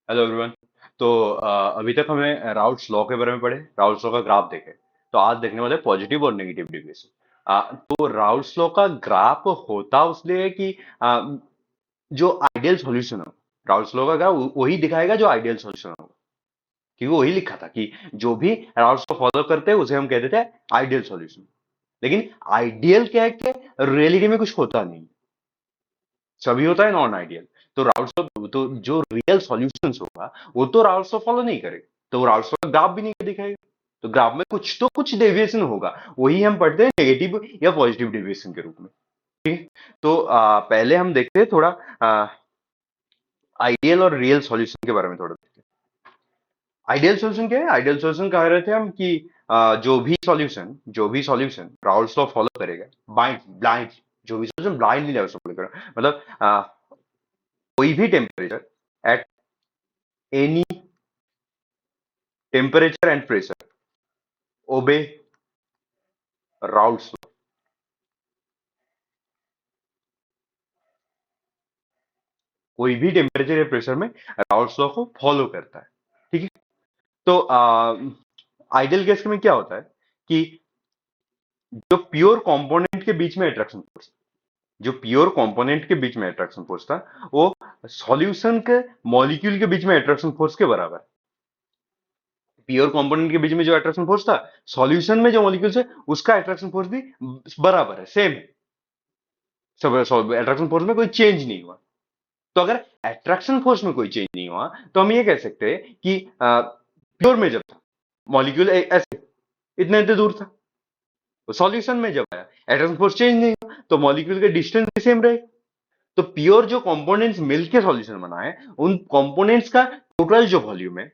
Hello everyone. तो अभी तक हमें राउल्ट्स लॉ के बारे में पढ़े, राउल्ट्स लॉ का ग्राफ देखे। तो आज देखने वाले पॉजिटिव और नेगेटिव डेविएशन। तो राउल्ट्स लॉ का ग्राफ होता उसलिए है कि जो आइडियल सॉल्यूशन हो, राउल्ट्स लॉ का ग्राफ वही दिखाएगा जो आइडियल सॉल्यूशन होगा। क्योंकि वही लिखा था कि जो भी राउल्ट्स लॉ फॉलो करते हैं उसे हम कह देते हैं आइडियल सॉल्यूशन। लेकिन आइडियल क्या है कि रियलिटी में कुछ होता नहीं, सभी होता है नॉन आइडियल। तो राउल्ट्स तो जो रियल सॉल्यूशंस होगा वो तो राउल्ट्स लॉ फॉलो नहीं करेगा, तो राउल्ट्स लॉ ग्राफ भी नहीं दिखाएगा। तो ग्राफ में कुछ तो कुछ डेविएशन होगा, वही हम पढ़ते हैं नेगेटिव या पॉजिटिव डेविएशन के रूप में। ठीक है। तो पहले हम देखते हैं थोड़ा आइडियल और रियल सॉल्यूशन के बारे में थोड़ा देखते हैं। आइडियल सॉल्यूशन क्या है? आइडियल सॉल्यूशन कह रहे थे हम कि जो भी सॉल्यूशन राउल्ट्स लॉ फॉलो करेगा, बाइंड ब्लाइंड, जो भी सॉल्यूशन ब्लाइंडली लेवल फॉलो करेगा, मतलब कोई भी temperature at any temperature and pressure obey Raoult's law. कोई भी टेम्परेचर या प्रेशर में राउल्ट्स लॉ को फॉलो करता है। ठीक है। तो आइडियल केस में क्या होता है कि जो प्योर कंपोनेंट के बीच में अट्रैक्शन फोर्स, जो प्योर कंपोनेंट के बीच में अट्रैक्शन फोर्स था, वो सॉल्यूशन के मॉलिक्यूल के बीच में अट्रैक्शन फोर्स के बराबर है। प्योर कंपोनेंट के बीच में जो अट्रैक्शन फोर्स था, सॉल्यूशन में जो मॉलिक्यूल्स है उसका अट्रैक्शन फोर्स भी बराबर है, सेम है। सब अट्रैक्शन फोर्स में कोई चेंज नहीं हुआ। तो अगर अट्रैक्शन फोर्स में कोई चेंज नहीं हुआ तो हम ये कह सकते हैं कि प्योर में जब था मॉलिक्यूल ऐसे इतने इतने दूर था, तो सॉल्यूशन में जब आया अट्रैक्शन फोर्स चेंज नहीं हुआ तो मॉलिक्यूल के डिस्टेंस भी सेम रहे। तो प्योर जो कंपोनेंट्स मिलके सॉल्यूशन बना है, उन कंपोनेंट्स का टोटल जो वॉल्यूम है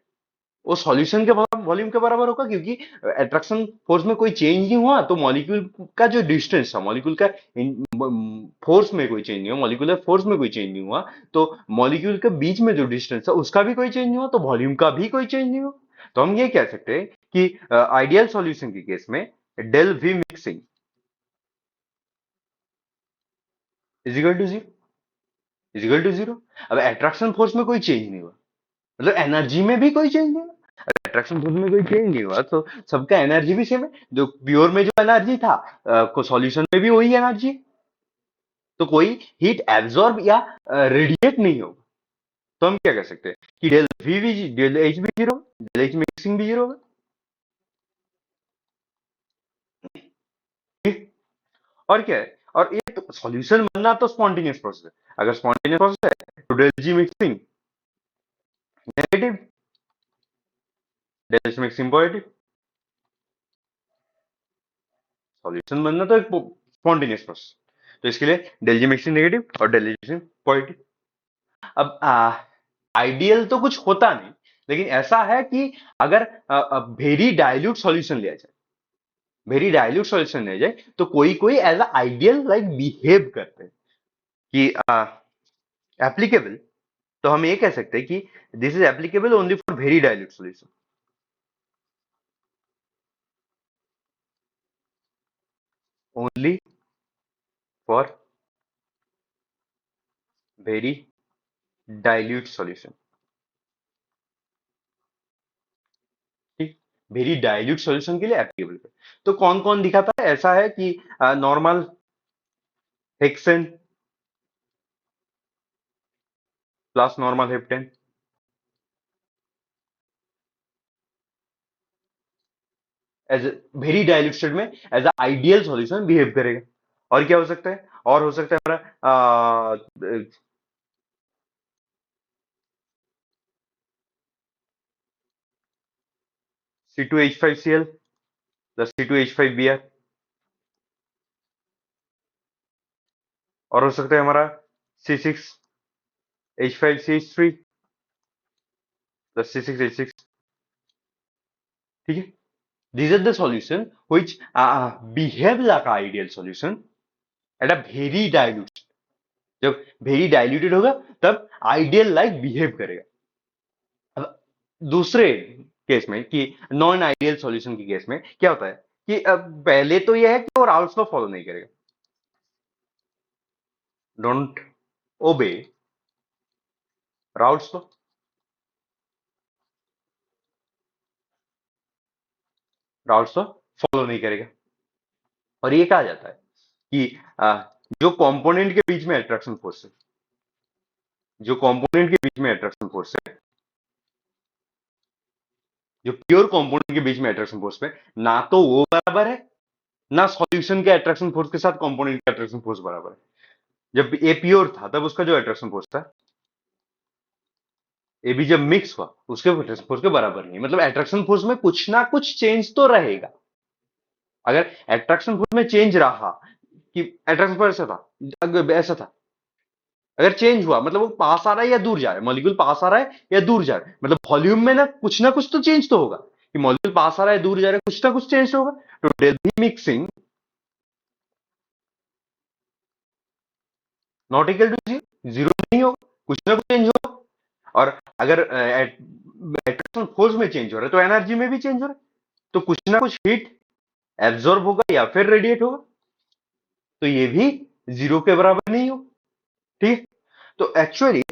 वो सॉल्यूशन के वॉल्यूम के बराबर होगा, क्योंकि अट्रैक्शन फोर्स में कोई चेंज नहीं हुआ तो मॉलिक्यूल का जो डिस्टेंस था, मॉलिक्यूल का फोर्स में कोई चेंज नहीं हुआ, मॉलिक्यूलर फोर्स में कोई चेंज नहीं हुआ, तो मॉलिक्यूल के बीच में जो डिस्टेंस था उसका भी कोई चेंज नहीं हुआ, तो वॉल्यूम का भी कोई चेंज नहीं हुआ। तो हम ये कह सकते हैं कि आइडियल सॉल्यूशन के केस में del V mixing is equal to zero, is equal to zero. अब अट्रैक्शन फोर्स में कोई चेंज नहीं हुआ, मतलब एनर्जी में भी कोई चेंज नहीं हुआ। अट्रैक्शन फोर्स में कोई चेंज नहीं हुआ तो सबका एनर्जी भी सेम है। जो प्योर में जो एनर्जी था को सॉल्यूशन में भी वही एनर्जी है। तो कोई हीट एब्जॉर्ब या रेडिएट नहीं होगा। तो हम क्या कर सकते हैं कि डेल वी भी डेल एच भी जीरो, डेल एच मिक्सिंग भी जीरो होगा। और क्या है, और ये तो सॉल्यूशन बनना तो स्पॉन्टेनियस प्रोसेस है। अगर स्पॉन्टेनियस प्रोसेस है तो del G mixing negative, del H mixing positive. Solution बनना तो एक स्पॉन्टेनियस प्रोसेस, तो इसके लिए डेल जी मिक्सिंग नेगेटिव और डेल एच मिक्सिंग पॉजिटिव। अब आइडियल तो कुछ होता नहीं, लेकिन ऐसा है कि अगर वेरी डाइल्यूट सॉल्यूशन लिया जाए, वेरी डाइल्यूट सॉल्यूशन लिया जाए तो कोई कोई as a ideal like behave करते हैं कि एप्लीकेबल। तो हम ये कह सकते हैं कि this is applicable only for very dilute solution, only for very dilute solution. ठीक, वेरी डाइल्यूट सॉल्यूशन के लिए एप्लीकेबल। तो कौन कौन दिखाता है? ऐसा है कि normal hexane plus normal heptane as very dilute state में as a ideal solution behave करेगा। और क्या हो सकता है? और हो सकता है हमारा C2H5Cl प्लस C2H5Br। और हो सकता है हमारा C6H5CH3 प्लस C6H6। ठीक है। These are the solution which behave like a ideal solution at a very dilute। जब वेरी डाइल्यूटेड होगा तब आइडियल लाइक बिहेव करेगा। अब दूसरे केस में कि नॉन आइडियल सॉल्यूशन के केस में क्या होता है कि अब पहले तो यह है कि वो राउल्स लॉ फॉलो नहीं करेगा, डोंट ओबे Raoult's law. Raoult's law follow नहीं करेगा। और ये कहा जाता है कि जो कंपोनेंट के बीच में अट्रैक्शन फोर्स है, जो कंपोनेंट के बीच में अट्रैक्शन फोर्स है, जो प्योर कंपोनेंट के बीच में अट्रैक्शन फोर्स है, ना तो वो बराबर है, ना सॉल्यूशन के अट्रैक्शन फोर्स के साथ कंपोनेंट का अट्रैक्शन फोर्स बराबर है। जब ए प्योर था तब उसका जो अट्रैक्शन फोर्स था, ए भी जब मिक्स हुआ उसके अट्रैक्शन फोर्स के बराबर नहीं, मतलब अट्रैक्शन फोर्स में कुछ ना कुछ चेंज तो रहेगा। अगर अट्रैक्शन फोर्स में चेंज रहा कि अट्रैक्शन फोर्स ऐसा था, अगर ऐसा था, अगर चेंज हुआ मतलब वो पास आ रहा है या दूर जा रहा है, मॉलिक्यूल पास आ रहा है या दूर जा रहा है, मतलब वॉल्यूम में ना कुछ तो चेंज तो होगा कि मॉलिक्यूल पास आ रहा है दूर जा रहा है, कुछ ना कुछ चेंज तो होगा। तो del H mixing not equal to zero, zero नहीं होगा, कुछ ना कुछ चेंज होगा। और अगर एट्रैक्शन फोर्स में चेंज हो रहा है तो एनर्जी में भी चेंज हो रहा है, तो कुछ ना कुछ हीट एब्जॉर्ब होगा या फिर रेडिएट होगा, तो ये भी जीरो के बराबर नहीं हो। ठीक। तो एक्चुअली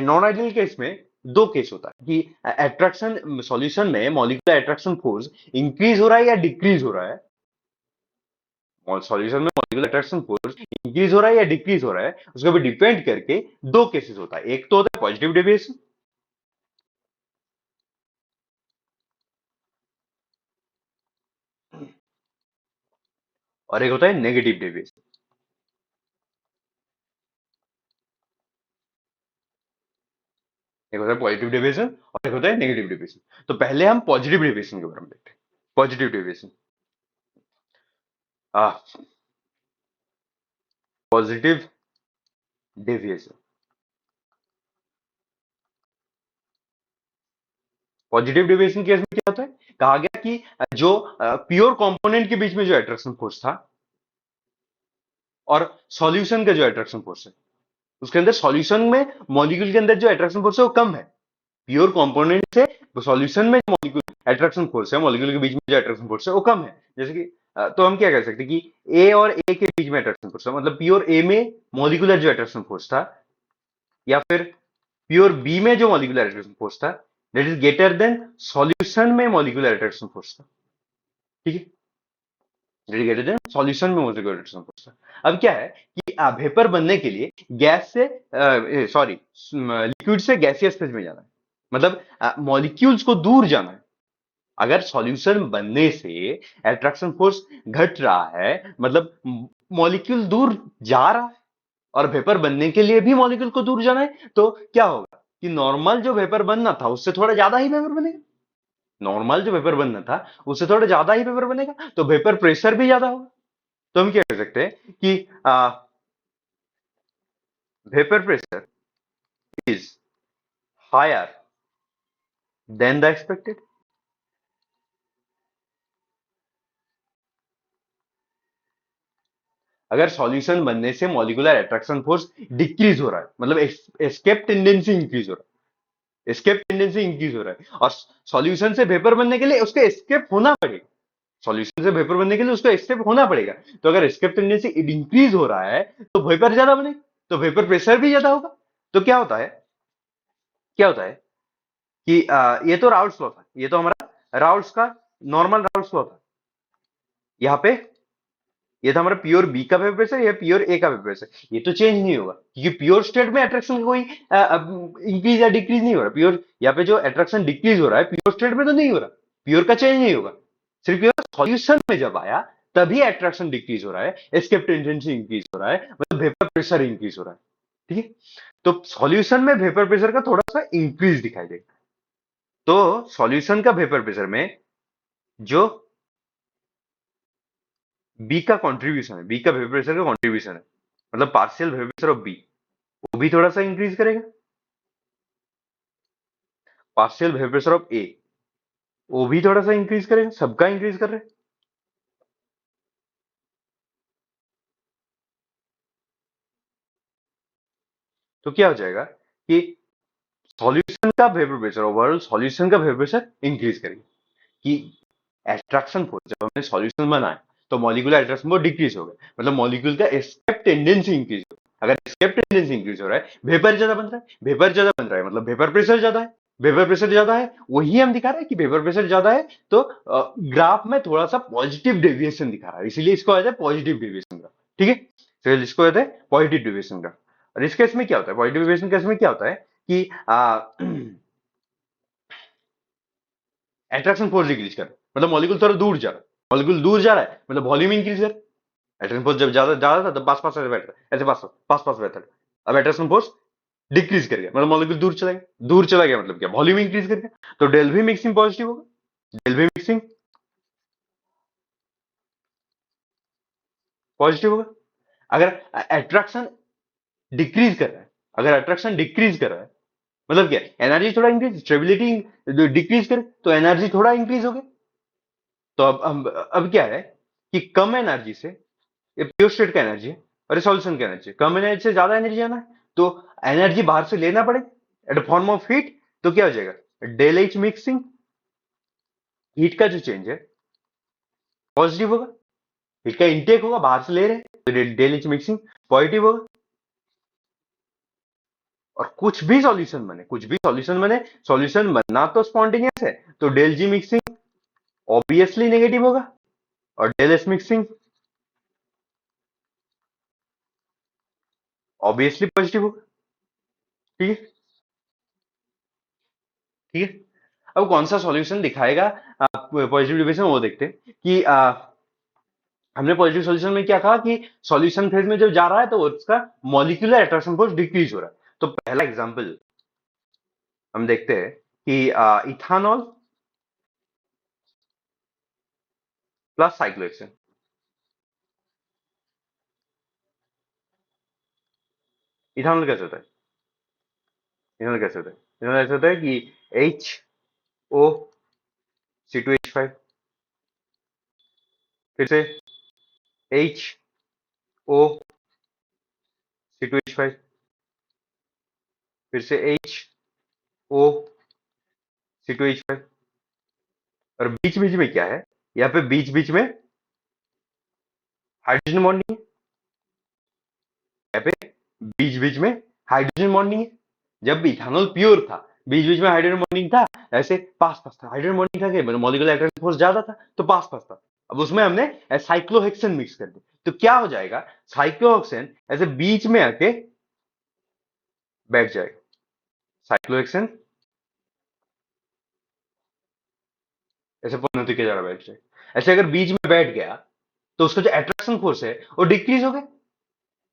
नॉन आइडियल केस में दो केस होता है कि अट्रैक्शन सॉल्यूशन में मॉलिक्यूलर अट्रैक्शन फोर्स इंक्रीज हो रहा है या डिक्रीज हो रहा है, और सॉल्यूशन में मॉलिक्यूलर अट्रैक्शन फोर्स इंक्रीज हो रहा है या डिक्रीज हो रहा है, उसको भी डिपेंड करके दो केसेस होता है। एक तो होता है पॉजिटिव डेविएशन, और एक होता है नेगेटिव डेविएशन। एक होता है पॉजिटिव डेविएशन और एक होता है नेगेटिव डेविएशन। तो पहले हम पॉजिटिव डेविएशन के बारे में देखते हैं। Positive deviation, positive deviation, positive deviation case में क्या होता है, कहा गया कि जो प्योर कंपोनेंट के बीच में जो अट्रैक्शन फोर्स था और सॉल्यूशन का जो अट्रैक्शन फोर्स है, उसके अंदर सॉल्यूशन में मॉलिक्यूल के अंदर जो अट्रैक्शन फोर्स है वो कम है, प्योर कंपोनेंट से सॉल्यूशन में मॉलिक्यूल अट्रैक्शन फोर्स है, मॉलिक्यूल के बीच में जो अट्रैक्शन फोर्स है वो कम है। जैसे कि तो हम क्या कह सकते हैं कि ए और ए के बीच में अट्रैक्शन फोर्स है, मतलब प्योर ए में मॉलिक्यूलर जो अट्रैक्शन फोर्स था या फिर प्योर बी में जो मॉलिक्यूलर अट्रैक्शन फोर्स था, that is greater than solution में मॉलिक्यूलर अट्रैक्शन फोर्स था। ठीक है, डेडिकेटेड है सॉल्यूशन में मोजिक। अब क्या है कि वेपर बनने के लिए गैस से सॉरी लिक्विड से गैसियस फेज में जाना है, मतलब मॉलिक्यूल्स को दूर जाना है। अगर सॉल्यूशन बनने से अट्रैक्शन फोर्स घट रहा है, मतलब मॉलिक्यूल दूर जा रहा है, और वेपर बनने के लिए भी मॉलिक्यूल को दूर जाना है, तो क्या होगा कि नॉर्मल जो वेपर बनना था उससे थोड़ा ज्यादा ही वेपर बनेगा। नॉर्मल जो वेपर बनना था उससे थोड़ा ज्यादा ही वेपर बनेगा, तो वेपर प्रेशर भी ज्यादा होगा। तो हम क्या कह सकते हैं कि vapour pressure is higher than the expected. अगर सॉल्यूशन बनने से मॉलिक्यूलर अट्रैक्शन फोर्स डिक्रीज हो रहा है, मतलब एस्केप टेंडेंसी इंक्रीज हो रहा है, एस्केप टेंडेंसी इंक्रीज हो रहा है, और सॉल्यूशन से वेपर बनने के लिए उसको एस्केप होना पड़ेगा, सॉल्यूशन से वेपर बनने के लिए उसको एस्केप होना पड़ेगा। तो अगर एस्केप टेंडेंसी इंक्रीज हो रहा है तो वेपर ज्यादा बनेगा, तो वेपर प्रेशर भी ज्यादा होगा। तो क्या होता है, क्या होता है कि ये तो राउल्स लॉ था, ये तो हमारा राउल्स का नॉर्मल राउल्स लॉ था। यहाँ पे ये था हमारा प्योर बी का वेपर प्रेशर, या प्योर ए का वेपर प्रेशर, ये तो चेंज नहीं होगा क्योंकि प्योर स्टेट में अट्रैक्शन कोई इंक्रीज या डिक्रीज नहीं हो रहा। प्योर यहाँ पे जो अट्रैक्शन डिक्रीज हो रहा है प्योर स्टेट में तो नहीं हो रहा, प्योर का चेंज नहीं होगा। सिर्फ प्योर सॉल्यूशन में जब आया तभी अट्रैक्शन डिक्रीज हो रहा है, एस्केप टेंडेंसी इंक्रीज हो रहा है, मतलब वेपर प्रेशर इंक्रीज हो रहा है। ठीक है, तो सॉल्यूशन में वेपर प्रेशर का थोड़ा सा इंक्रीज दिखाई देगा। तो सॉल्यूशन का वेपर प्रेशर में जो बी का कंट्रीब्यूशन है, बी का वेपर प्रेशर का कंट्रीब्यूशन है, मतलब partial vapour pressure of B, वो भी थोड़ा सा इंक्रीज करेगा। Partial vapour pressure of A, वो भी थोड़ा सा इंक्रीज करेगा, सबका इंक्रीज कर रहे हैं। तो क्या हो जाएगा कि सॉल्यूशन का वेपर प्रेशर, ओवरऑल सॉल्यूशन का वेपर प्रेशर इंक्रीज करेगा, कि एट्रैक्शन फोर्स जब हमने सॉल्यूशन बनाया तो मॉलिक्यूलर अट्रैक्शन फोर्स डिक्रीज हो गया, मतलब मॉलिक्यूल का एस्केप टेंडेंसी इंक्रीज हो गया। अगर एस्केप टेंडेंसी इंक्रीज हो रहा है, वेपर ज्यादा बन रहा है, वेपर ज्यादा बन रहा है मतलब वेपर प्रेशर ज्यादा है। वेपर प्रेशर ज्यादा है, वही हम दिखा रहे हैं कि वेपर प्रेशर ज्यादा है, तो ग्राफ में थोड़ा सा पॉजिटिव डेविएशन दिखा रहा है, इसीलिए इसको कहते हैं पॉजिटिव डेविएशन ग्राफ। ठीक है, तो इसको कहते हैं पॉजिटिव डेविएशन ग्राफ। और इस केस में क्या होता है, पॉजिटिव डेविएशन केस में क्या होता है कि अट्रैक्शन फोर्स डिक्रीज कर, मतलब मॉलिक्यूल थोड़ा दूर जा रहा है, मॉलिक्यूल दूर जा रहा है मतलब वॉल्यूम इंक्रीज कर। अट्रैक्शन फोर्स जब ज्यादा ज्यादा था तब पास पास ऐसे बैठ रहा है, ऐसे पास पास पास बैठा है। अब अट्रैक्शन फोर्स डिक्रीज कर गया मतलब मॉलिक्यूल दूर चला गया, दूर चला गया मतलब क्या, वॉल्यूम इंक्रीज कर गया, तो डेल भी मिक्सिंग पॉजिटिव होगा, डेल भी मिक्सिंग पॉजिटिव होगा। अगर अट्रैक्शन डिक्रीज कर रहा है, अगर अट्रैक्शन डिक्रीज कर रहा है मतलब क्या, एनर्जी थोड़ा इंक्रीज, स्टेबिलिटी डिक्रीज करे तो एनर्जी थोड़ा इंक्रीज हो गया। तो अब क्या है कि कम एनर्जी से, ये प्योर स्टेट का एनर्जी है और ये सॉल्यूशन का एनर्जी है, कम एनर्जी से ज्यादा एनर्जी आना है तो एनर्जी बाहर से लेना पड़ेगा एट फॉर्म ऑफ हीट। तो क्या हो जाएगा, डेल एच मिक्सिंग, हीट का जो चेंज है पॉजिटिव होगा, हीट का इंटेक होगा, बाहर से ले रहे हैं तो डेल एच मिक्सिंग पॉजिटिव होगा। और कुछ भी सॉल्यूशन बने, कुछ भी सॉल्यूशन बने, सॉल्यूशन बनना तो स्पॉन्टेनियस है, तो del G mixing obviously negative होगा और del S mixing obviously positive होगा। ठीक है, ठीक है। अब कौन सा सॉल्यूशन दिखाएगा पॉजिटिव डिविएशन, वो देखते हैं कि हमने पॉजिटिव सॉल्यूशन में क्या कहा कि सॉल्यूशन फेज में जब जा रहा है तो उसका मॉलिक्यूलर अट्रैक्शन फोर्स डिक्रीज हो रहा है। तो पहला एग्जांपल हम देखते हैं कि इथानॉल प्लस साइक्लोहेक्सेन। इथानॉल कैसे होता है, इथानॉल कैसे होता है, इथानॉल ऐसे होता है कि H O C two H five, फिर से H O C two H five, फिर से H O C two H five. और बीच बीच में क्या है, यहाँ पे बीच बीच में हाइड्रोजन बॉन्डिंग है, यहाँ पे बीच बीच में हाइड्रोजन बॉन्डिंग है। जब इथानॉल प्योर था, बीच बीच में हाइड्रोजन बॉन्डिंग था, ऐसे पास पास था, हाइड्रोजन बॉन्डिंग था क्या, मॉलिक्यूलर अट्रैक्शन फोर्स ज्यादा था तो पास पास था। अब उसमें हमने साइक्लोहेक्सेन मिक्स कर दी, तो क्या हो जाएगा, साइक्लोहेक्सेन ऐसे बीच में आके बैठ जाएगा, साइक्लोहेक्सेन ऐसे पॉजिटिव के जरा बैठ जाएगा। ऐसे अगर बीच में बैठ गया तो उसका जो अट्रैक्शन फोर्स है वो डिक्रीज हो गया,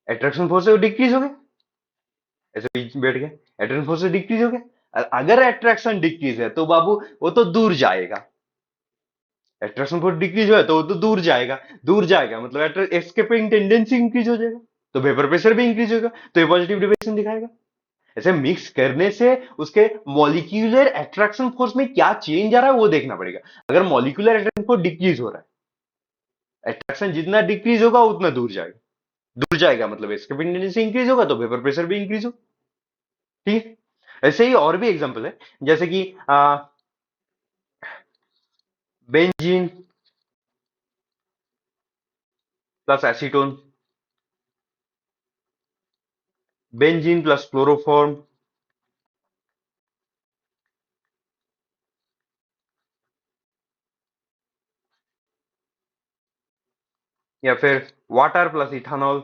अट्रैक्शन फोर्स है वो डिक्रीज हो गया, ऐसे बीच में बैठ गया, अट्रैक्शन फोर्स डिक्रीज हो गया। अगर अट्रैक्शन डिक्रीज है तो बाबू वो तो दूर जाएगा, अट्रैक्शन फोर्स डिक्रीज हुआ है तो वो तो दूर जाएगा, दूर जाएगा मतलब एस्केपिंग टेंडेंसी इंक्रीज हो जाएगा, तो वेपर प्रेशर भी इंक्रीज होगा, तो ये पॉजिटिव डिविएशन दिखाएगा। ऐसे मिक्स करने से उसके मॉलिक्यूलर अट्रैक्शन फोर्स में क्या चेंज आ रहा है वो देखना पड़ेगा। अगर मॉलिक्यूलर अट्रैक्शन फोर्स डिक्रीज हो रहा है, अट्रैक्शन जितना डिक्रीज होगा उतना दूर जाएगा, दूर जाएगा मतलब एस्केपिंग टेंडेंसी इंक्रीज होगा तो वेपर प्रेशर भी इंक्रीज हो। ठीक है, ऐसे ही और भी एग्जांपल है, जैसे कि benzene plus acetone, benzene plus chloroform, या फिर वाटर प्लस इथानॉल।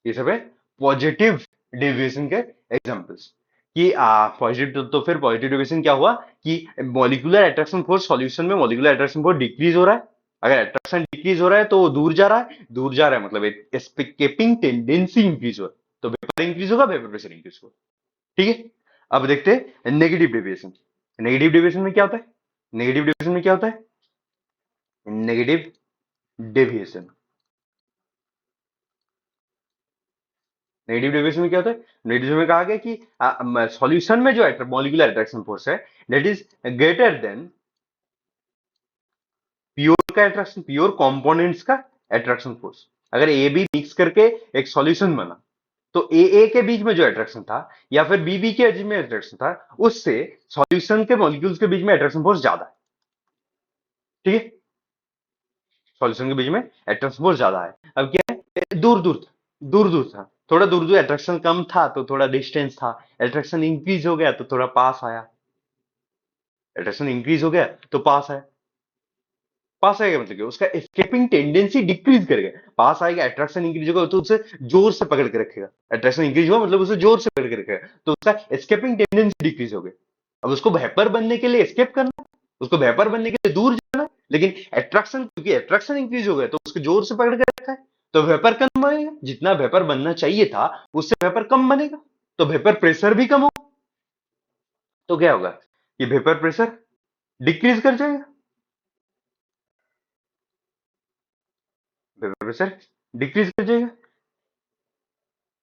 ये सब है पॉजिटिव डेविएशन के एग्जांपल्स। कि पॉजिटिव तो फिर पॉजिटिव डेविएशन क्या हुआ कि मॉलिक्यूलर अट्रैक्शन फोर्स सॉल्यूशन में मॉलिक्यूलर अट्रैक्शन फोर्स डिक्रीज हो रहा है, अगर अट्रैक्शन डिक्रीज हो रहा है तो वो दूर जा रहा है, दूर जा रहा है मतलब एस्केपिंग टेंडेंसी इंक्रीज हो रहा है, तो वेपर इंक्रीज होगा, वेपर प्रेशर इंक्रीज होगा। ठीक है, अब देखते हैं नेगेटिव डेविएशन। नेगेटिव डेविएशन में क्या होता है, नेगेटिव डेविएशन में क्या होता है, नेगेटिव डेविएशन, नेगेटिव डेविएशन में क्या होता है, नेगेटिव में कहा गया कि सॉल्यूशन में जो मॉलिक्यूलर अट्रैक्शन फोर्स है that is greater than pure का अट्रैक्शन, प्योर कंपोनेंट्स का अट्रैक्शन फोर्स। अगर ए बी मिक्स करके एक सॉल्यूशन बना तो ए के बीच में जो अट्रैक्शन था या फिर बी के बीच में अट्रैक्शन था उससे सॉल्यूशन के मॉलिक्यूल्स के बीच में अट्रैक्शन फोर्स ज्यादा है। ठीक है, सॉल्यूशन के बीच में अट्रैक्शन फोर्स ज्यादा है। अब क्या है, दूर दूर था, दूर दूर था, थोड़ा दूर दूर, अट्रैक्शन कम था तो थोड़ा डिस्टेंस था, अट्रैक्शन इंक्रीज हो गया तो थोड़ा पास आया, अट्रैक्शन इंक्रीज हो गया तो पास आया। पास आएगा मतलब कि उसका एस्केपिंग टेंडेंसी डिक्रीज करेगा। पास आएगा, अट्रैक्शन इंक्रीज होगा तो उसे जोर से पकड़ के रखेगा, अट्रैक्शन इंक्रीज हुआ मतलब उसे जोर से पकड़ के रखेगा, तो उसका एस्केपिंग टेंडेंसी डिक्रीज हो गई। अब उसको वेपर बनने के लिए एस्केप करना है, उसको वेपर बनने के लिए दूर जाना है, लेकिन अट्रैक्शन, क्योंकि अट्रैक्शन इंक्रीज हो गया तो उसको जोर से पकड़ के रखा है, तो वेपर कम बनेगा, जितना वेपर बनना चाहिए था उससे वेपर कम बनेगा, तो वेपर प्रेशर भी कम होगा। तो क्या होगा, ये वेपर प्रेशर डिक्रीज कर जाएगा, वेपर प्रेशर डिक्रीज कर जाएगा।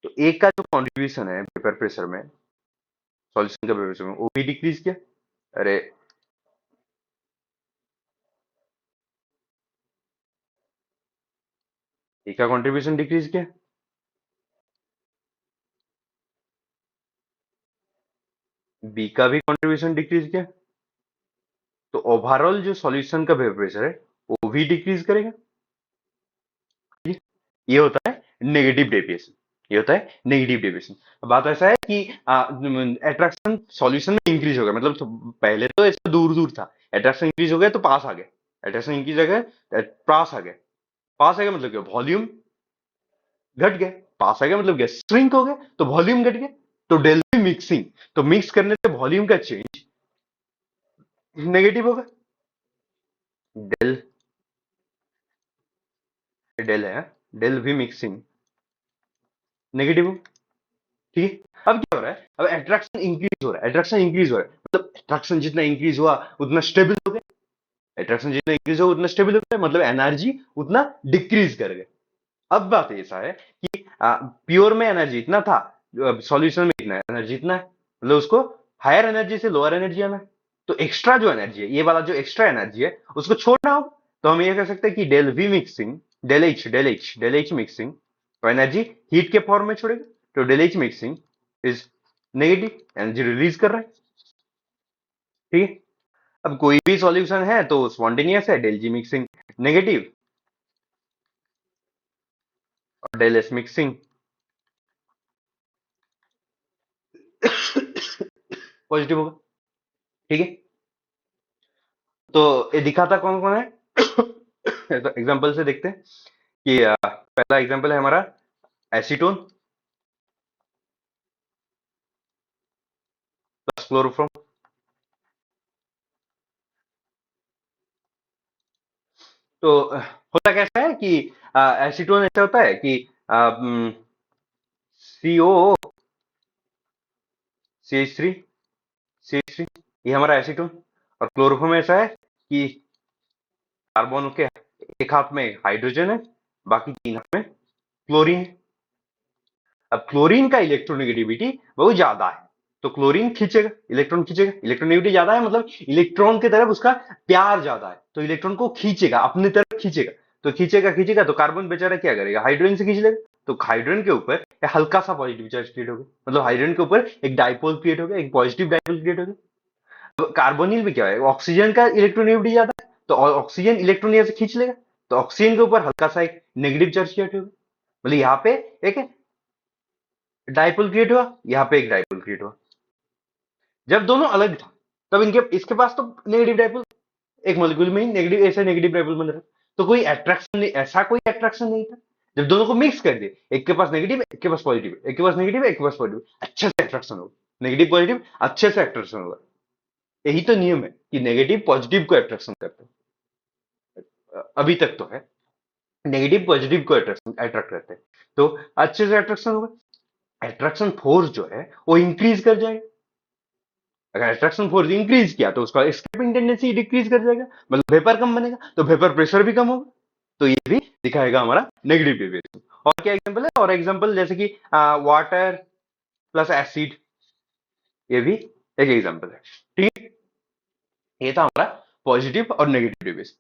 तो एक का जो कंट्रीब्यूशन है पेपर प्रेशर में, सॉल्यूशन का पेपर प्रेशर में, वो भी डिक्रीज किया। अरे, ए का कंट्रीब्यूशन डिक्रीज किया, बी का भी कंट्रीब्यूशन डिक्रीज किया, तो ओवरऑल जो सॉल्यूशन का पेपर प्रेशर है वो भी डिक्रीज करेगा। ये होता है नेगेटिव डेविएशन, ये होता है नेगेटिव डेविएशन। बात ऐसा है कि अट्रैक्शन सॉल्यूशन में इंक्रीज हो गया, मतलब तो पहले तो ऐसा दूर दूर था, अट्रैक्शन इंक्रीज हो गया तो पास आ गया, अट्रैक्शन इंक्रीज हो गया पास आ गया, पास आ गया मतलब क्या, वॉल्यूम घट गया, पास आ गया मतलब क्या, श्रिंक हो गया, तो वॉल्यूम घट गया, तो डेल भी मिक्सिंग, तो मिक्स करने से वॉल्यूम का चेंज नेगेटिव होगा, डेल, डेल है, डेल भी मिक्सिंग नेगेटिव हो। ठीक है, अब क्या हो रहा है, अब अट्रैक्शन इंक्रीज हो रहा है, अट्रैक्शन इंक्रीज हो रहा है, मतलब अट्रैक्शन जितना इंक्रीज हुआ उतना स्टेबल हो गया, अट्रैक्शन जितना इंक्रीज हुआ उतना स्टेबल हो गया, मतलब एनर्जी उतना डिक्रीज कर गया। अब बात ऐसा है कि प्योर में एनर्जी इतना था, सॉल्यूशन में इतना एनर्जी इतना है, मतलब उसको हायर एनर्जी से लोअर एनर्जी आना है, तो एक्स्ट्रा जो एनर्जी है, ये वाला जो एक्स्ट्रा एनर्जी है उसको छोड़ना होगा, तो हम ये कह सकते हैं कि del V mixing, del H mixing, तो एनर्जी हीट के फॉर्म में छोड़ेगा, तो del H mixing is negative, energy release कर रहा है। ठीक है, अब कोई भी सॉल्यूशन है तो स्पॉन्टेनियस है, डेल जी मिक्सिंग नेगेटिव और डेल एस मिक्सिंग पॉजिटिव होगा। ठीक है, तो ये दिखाता कौन कौन है, तो एग्जांपल से देखते हैं कि पहला एग्जांपल है हमारा एसीटोन प्लस क्लोरोफॉर्म। तो होता कैसा है कि एसीटोन ऐसा होता है कि सीओ CH3 CH3, ये हमारा एसीटोन, और क्लोरोफॉर्म ऐसा है कि कार्बन के एक हाथ में हाइड्रोजन है, बाकी तीन हाथ में क्लोरीन है। अब क्लोरीन का इलेक्ट्रोनेगेटिविटी बहुत ज्यादा है, तो क्लोरीन खींचेगा, इलेक्ट्रॉन खींचेगा, इलेक्ट्रोनेगेटिविटी ज्यादा है मतलब इलेक्ट्रॉन की तरफ उसका प्यार ज्यादा है, तो इलेक्ट्रॉन को खींचेगा, अपनी तरफ खींचेगा, तो खींचेगा खींचेगा तो कार्बन बेचारा क्या करेगा, हाइड्रोजन से खींच लेगा, तो हाइड्रोजन के ऊपर एक हल्का सा पॉजिटिव चार्ज क्रिएट होगा, मतलब हाइड्रोजन के ऊपर एक डाइपोल क्रिएट होगा, एक पॉजिटिव डाइपोल क्रिएट होगा। अब कार्बोनिल में क्या है, ऑक्सीजन का इलेक्ट्रोनेगेटिविटी ज्यादा है, तो ऑक्सीजन इलेक्ट्रॉन यहाँ से खींच लेगा, तो ऑक्सीजन के ऊपर हल्का सा एक नेगेटिव चार्ज क्रिएट होगा, मतलब यहाँ पे एक डाइपोल क्रिएट हुआ, यहाँ पे एक डाइपोल क्रिएट हुआ। जब दोनों अलग था तब इनके इसके पास तो नेगेटिव डाइपोल, एक मॉलिक्यूल में ही नेगेटिव, ऐसे नेगेटिव डाइपोल बन रहा, तो कोई अट्रैक्शन नहीं, ऐसा कोई अट्रैक्शन नहीं था। जब दोनों को मिक्स कर दिए, एक के पास नेगेटिव एक के पास पॉजिटिव, एक के पास नेगेटिव एक के पास पॉजिटिव, अच्छे से अट्रैक्शन होगा, नेगेटिव पॉजिटिव अच्छे से अट्रैक्शन होगा। यही तो नियम है कि नेगेटिव पॉजिटिव को अट्रैक्शन करते हैं, अभी तक तो है, नेगेटिव पॉजिटिव को अट्रैक्शन अट्रैक्ट करते हैं, तो अच्छे से अट्रैक्शन होगा। अट्रैक्शन फोर्स जो है वो इंक्रीज कर जाएगा, अगर अट्रैक्शन फोर्स इंक्रीज किया तो उसका एस्केपिंग टेंडेंसी डिक्रीज कर जाएगा, मतलब वेपर कम बनेगा, तो वेपर प्रेशर भी कम होगा, तो ये भी दिखाएगा हमारा नेगेटिव डेविएशन। और क्या एग्जांपल है, और एग्जांपल जैसे कि वाटर प्लस एसिड, ये भी एक एग्जांपल है। ठीक है, ये था हमारा पॉजिटिव और नेगेटिव डेविएशन।